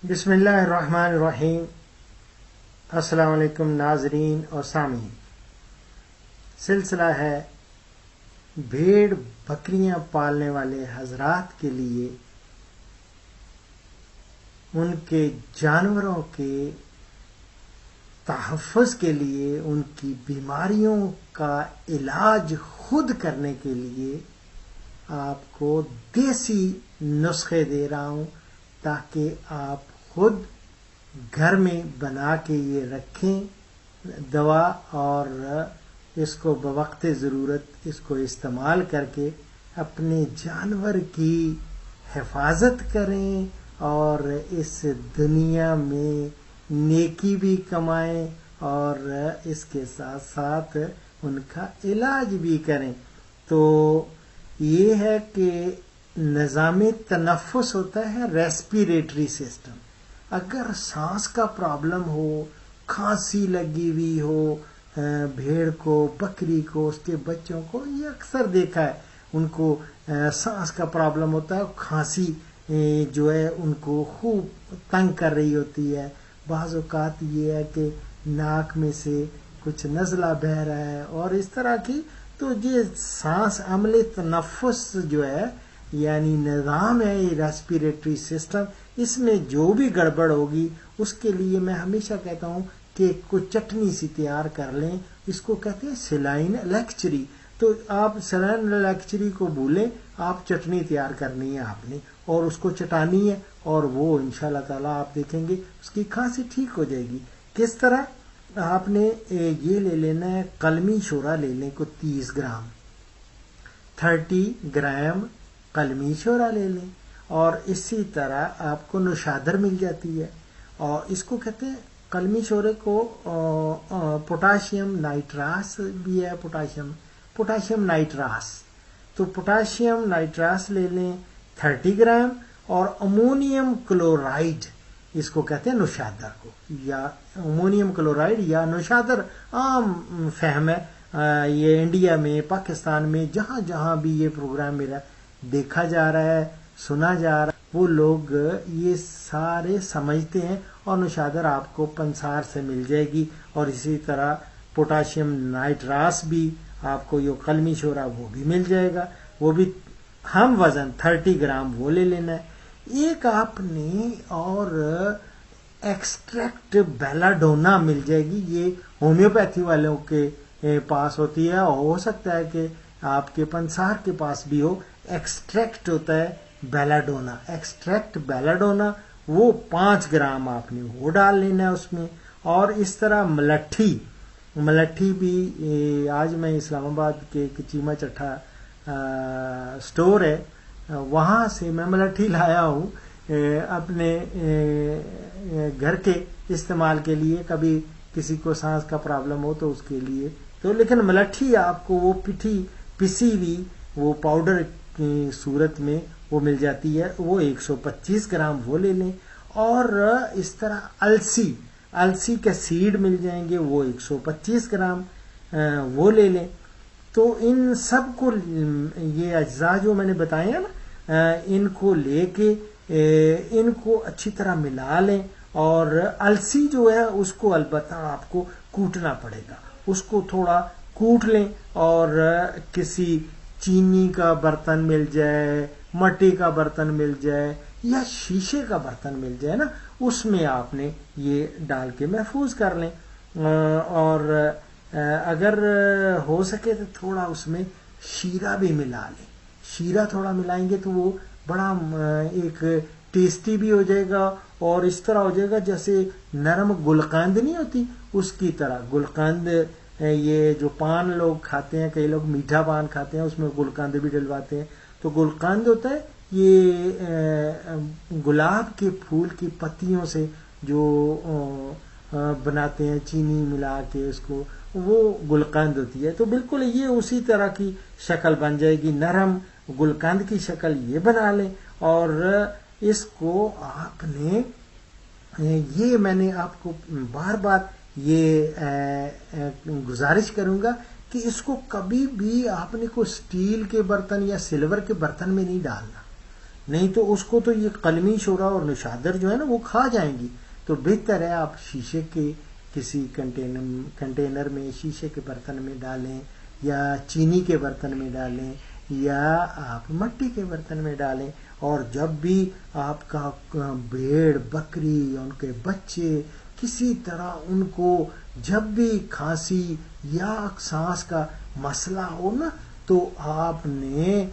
بسم اللہ الرحمن الرحیم۔ السلام علیکم ناظرین اور سامعین، سلسلہ ہے بھیڑ بکریاں پالنے والے حضرات کے لیے ان کے جانوروں کے تحفظ کے لیے، ان کی بیماریوں کا علاج خود کرنے کے لیے آپ کو دیسی نسخے دے رہا ہوں تاکہ آپ خود گھر میں بنا کے یہ رکھیں دوا، اور اس کو بوقت ضرورت اس کو استعمال کر کے اپنے جانور کی حفاظت کریں اور اس دنیا میں نیکی بھی کمائیں اور اس کے ساتھ ساتھ ان کا علاج بھی کریں۔ تو یہ ہے کہ نظام تنفس ہوتا ہے ریسپیریٹری سسٹم۔ اگر سانس کا پرابلم ہو، کھانسی لگی ہوئی ہو بھیڑ کو، بکری کو، اس کے بچوں کو، یہ اکثر دیکھا ہے ان کو سانس کا پرابلم ہوتا ہے، کھانسی جو ہے ان کو خوب تنگ کر رہی ہوتی ہے۔ بعض اوقات یہ ہے کہ ناک میں سے کچھ نزلہ بہہ رہا ہے اور اس طرح کی، تو یہ سانس عمل تنفس جو ہے یعنی نظام ہے یہ ریسپیریٹری سسٹم، اس میں جو بھی گڑبڑ ہوگی اس کے لیے میں ہمیشہ کہتا ہوں کہ کوئی چٹنی سی تیار کر لیں، اس کو کہتے ہیں سیلائن الیکچری۔ تو آپ سیلائن الیکچری کو بھولیں، آپ چٹنی تیار کرنی ہے آپ نے اور اس کو چٹانی ہے، اور وہ انشاءاللہ تعالیٰ آپ دیکھیں گے اس کی کھانسی ٹھیک ہو جائے گی۔ کس طرح؟ آپ نے یہ لے لینا ہے، قلمی شورا لے لیں کو 30 گرام، 30 گرام قلمی شورا لے لیں، اور اسی طرح آپ کو نوشادر مل جاتی ہے، اور اس کو کہتے ہیں قلمی شورے کو پوٹاشیم نائٹراس بھی ہے، پوٹاشیم نائٹراس، تو پوٹاشیم نائٹراس لے لیں 30 گرام، اور امونیم کلورائڈ اس کو کہتے ہیں نوشادر کو، یا امونیم کلورائڈ یا نوشادر عام فہم ہے۔ یہ انڈیا میں، پاکستان میں، جہاں جہاں بھی یہ پروگرام میرا دیکھا جا رہا ہے، سنا جا رہا ہے، وہ لوگ یہ سارے سمجھتے ہیں، اور نوشادر آپ کو پنسار سے مل جائے گی، اور اسی طرح پوٹاشیم نائٹراس بھی آپ کو یہ قلمی شورا وہ بھی مل جائے گا، وہ بھی ہم وزن 30 گرام وہ لے لینا ہے۔ ایک آپ نے اور ایکسٹریکٹ بیلاڈونا مل جائے گی، یہ ہومیوپیتھی والوں کے پاس ہوتی ہے، اور ہو سکتا ہے کہ آپ کے پنسار کے پاس بھی ہو۔ ایکسٹریکٹ ہوتا ہے بیلاڈونا، ایکسٹریکٹ بیلاڈونا، وہ 5 گرام آپ نے وہ ڈال لینا ہے اس میں۔ اور اس طرح ملٹھی بھی آج میں اسلام آباد کے چیمہ چٹھا سٹور ہے، وہاں سے میں ملٹھی لایا ہوں اپنے گھر کے استعمال کے لیے، کبھی کسی کو سانس کا پرابلم ہو تو اس کے لیے، تو لیکن ملٹھی آپ کو وہ پسی ہوئی وہ پاؤڈر کی صورت میں وہ مل جاتی ہے، وہ 125 گرام وہ لے لیں۔ اور اس طرح السی کے سیڈ مل جائیں گے، وہ 125 گرام وہ لے لیں۔ تو ان سب کو، یہ اجزاء جو میں نے بتائے ہیں نا، ان کو لے کے ان کو اچھی طرح ملا لیں، اور السی جو ہے اس کو البتہ آپ کو کوٹنا پڑے گا، اس کو تھوڑا کوٹ لیں، اور کسی چینی کا برتن مل جائے، مٹی کا برتن مل جائے، یا شیشے کا برتن مل جائے نا، اس میں آپ نے یہ ڈال کے محفوظ کر لیں، اور اگر ہو سکے تو تھوڑا اس میں شیرہ بھی ملا لیں۔ شیرہ تھوڑا ملائیں گے تو وہ بڑا ایک ٹیسٹی بھی ہو جائے گا، اور اس طرح ہو جائے گا جیسے نرم گلقند نہیں ہوتی اس کی طرح۔ گلقند یہ جو پان لوگ کھاتے ہیں، کئی لوگ میٹھا پان کھاتے ہیں، اس میں گلقند بھی ڈلواتے ہیں، تو گلقند ہوتا ہے یہ گلاب کے پھول کی پتیوں سے جو بناتے ہیں چینی ملا کے، اس کو وہ گلقند ہوتی ہے، تو بالکل یہ اسی طرح کی شکل بن جائے گی، نرم گلقند کی شکل یہ بنا لیں۔ اور اس کو آپ نے، یہ میں نے آپ کو بار بار یہ گزارش کروں گا کہ اس کو کبھی بھی آپ نے کوئی اسٹیل کے برتن یا سلور کے برتن میں نہیں ڈالنا، نہیں تو اس کو تو یہ قلمی شورا اور نشادر جو ہے نا وہ کھا جائیں گی. تو بہتر ہے آپ شیشے کے کسی کنٹینر میں، شیشے کے برتن میں ڈالیں، یا چینی کے برتن میں ڈالیں، یا آپ مٹی کے برتن میں ڈالیں. اور جب بھی آپ کا بھیڑ بکری ان کے بچے کسی طرح ان کو جب بھی کھانسی یا سانس کا مسئلہ ہو نا، تو آپ نے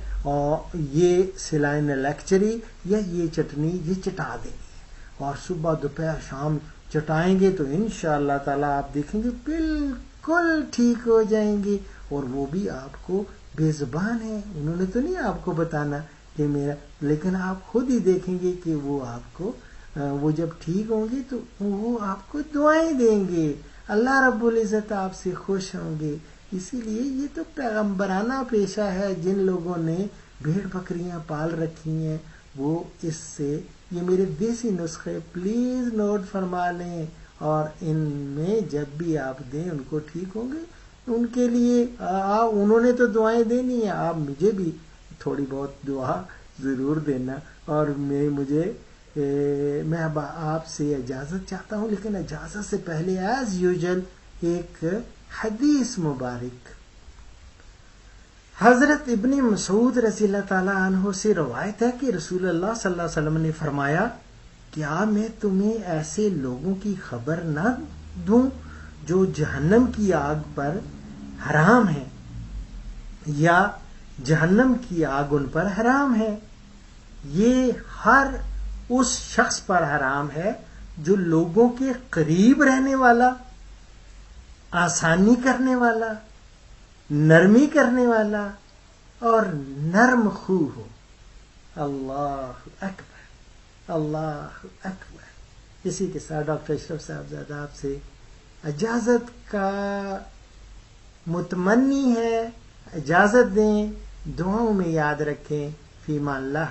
یہ سلائن لیکچری یا یہ چٹنی یہ چٹا دینی ہے، اور صبح دوپہر شام چٹائیں گے تو انشاءاللہ تعالیٰ آپ دیکھیں گے بالکل ٹھیک ہو جائیں گے. اور وہ بھی آپ کو بے زبان ہے، انہوں نے تو نہیں آپ کو بتانا کہ میرا، لیکن آپ خود ہی دیکھیں گے کہ وہ آپ کو وہ جب ٹھیک ہوں گے تو وہ آپ کو دعائیں دیں گے، اللہ رب العزت آپ سے خوش ہوں گے. اسی لیے یہ تو پیغمبرانہ پیشہ ہے. جن لوگوں نے بھیڑ بکریاں پال رکھی ہیں وہ اس سے، یہ میرے دیسی نسخے پلیز نوٹ فرما لیں، اور ان میں جب بھی آپ دیں ان کو ٹھیک ہوں گے. ان کے لیے انہوں نے تو دعائیں دینی ہیں، آپ مجھے بھی تھوڑی بہت دعا ضرور دینا. اور میں اب آپ سے اجازت چاہتا ہوں، لیکن اجازت سے پہلے ایز یوزل ایک حدیث مبارک. حضرت ابن مسعود رضی اللہ تعالیٰ عنہ سے روایت ہے کہ رسول اللہ صلی اللہ علیہ وسلم نے فرمایا، کیا میں تمہیں ایسے لوگوں کی خبر نہ دوں جو جہنم کی آگ پر حرام ہے، یا جہنم کی آگ ان پر حرام ہے. یہ ہر اس شخص پر حرام ہے جو لوگوں کے قریب رہنے والا، آسانی کرنے والا، نرمی کرنے والا اور نرم خو ہو. اللہ اکبر، اللہ اکبر. اسی کے ساتھ ڈاکٹر اشرف صاحبزادہ آپ سے اجازت کا متمنی ہے. اجازت دیں، دعاؤں میں یاد رکھیں. فی امان اللہ.